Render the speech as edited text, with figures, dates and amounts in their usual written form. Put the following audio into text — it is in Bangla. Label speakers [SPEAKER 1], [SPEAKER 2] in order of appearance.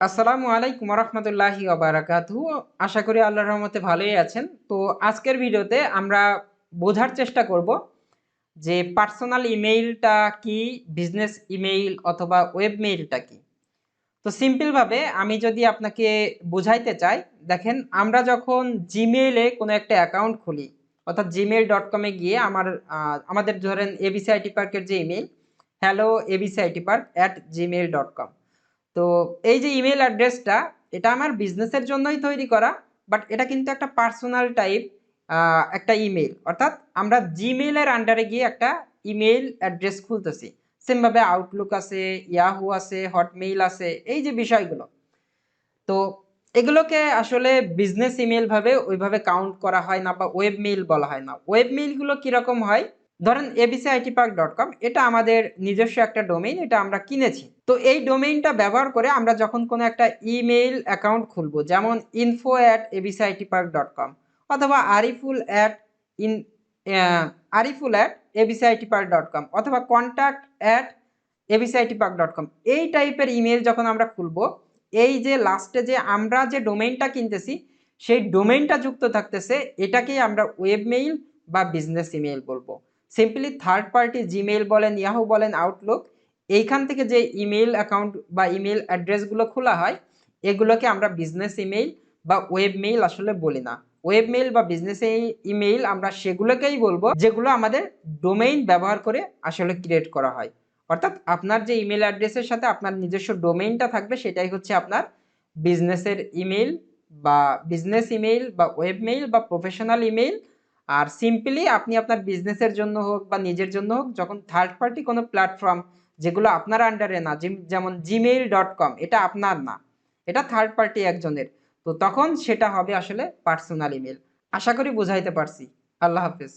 [SPEAKER 1] আসসালামু আলাইকুম রহমতুল্লাহি ওবারাকাতুহু। আশা করি আল্লাহর রহমতে ভালোই আছেন। তো আজকের ভিডিওতে আমরা বোঝার চেষ্টা করব যে পার্সোনাল ইমেইলটা কি, বিজনেস ইমেইল অথবা ওয়েব মেইলটা কি। তো সিম্পল ভাবে আমি যদি আপনাকে বোঝাইতে চাই, দেখেন আমরা যখন জিমেইলে কোনো একটা অ্যাকাউন্ট খুলি, অর্থাৎ gmail.com-এ গিয়ে আমাদের ধরেন এবিসি আইটি পার্কের যে email, hello ABC IT park @gmail.com। তো এই যে ইমেল অ্যাড্রেসটা, এটা আমার বিজনেসের জন্যই তৈরি করা, বাট এটা কিন্তু একটা পার্সোনাল টাইপ একটা ইমেল। অর্থাৎ আমরা জিমেইলের আন্ডারে গিয়ে একটা ইমেল অ্যাড্রেস খুলতেছি। সেমভাবে আউটলুক আছে, ইয়াহু আছে, হটমেইল আছে, এই যে বিষয়গুলো। তো এগুলোকে আসলে বিজনেস ইমেল ভাবে ওইভাবে কাউন্ট করা হয় না, বা ওয়েব মেইল বলা হয় না। ওয়েব মেইলগুলো কিরকম হয়, ধরেন abcitpark.com, এটা আমাদের নিজস্ব একটা ডোমেইন, এটা আমরা কিনেছি। তো এই ডোমেইনটা ব্যবহার করে আমরা যখন কোনো একটা ইমেইল অ্যাকাউন্ট খুলবো, যেমন info@abcitpark.com অথবা ইন ariful@abcitpark.com অথবা contact@abcitpark.com, এই টাইপের ইমেল যখন আমরা খুলবো, এই যে লাস্টে যে আমরা যে ডোমেইনটা কিনতেছি সেই ডোমেইনটা যুক্ত থাকতেছে, এটাকেই আমরা ওয়েব মেইল বা বিজনেস ইমেইল বলবো। সিম্পলি থার্ড পার্টি জিমেইল বলেন, ইয়াহু বলেন, আউটলুক, এইখান থেকে যে ইমেইল অ্যাকাউন্ট বা ইমেইল অ্যাড্রেসগুলো খোলা হয়, এগুলোকে আমরা বিজনেস ইমেইল বা ওয়েব মেইল আসলে বলি না। ওয়েব মেইল বা বিজনেস ইমেইল আমরা সেগুলোকেই বলবো যেগুলো আমাদের ডোমেইন ব্যবহার করে আসলে ক্রিয়েট করা হয়। অর্থাৎ আপনার যে ইমেল অ্যাড্রেসের সাথে আপনার নিজস্ব ডোমেইনটা থাকবে, সেটাই হচ্ছে আপনার বিজনেসের ইমেইল বা বিজনেস ইমেইল বা ওয়েব মেইল বা প্রফেশনাল ইমেইল। আর সিম্পলি আপনি আপনার বিজনেসের জন্য হোক বা নিজের জন্য হোক, যখন থার্ড পার্টি কোনো প্ল্যাটফর্ম যেগুলো আপনার আন্ডারে না, যেমন gmail.com, এটা আপনার না, এটা থার্ড পার্টি একজনের, তো তখন সেটা হবে আসলে পার্সোনাল ইমেল। আশা করি বুঝাইতে পারছি। আল্লাহ হাফেজ।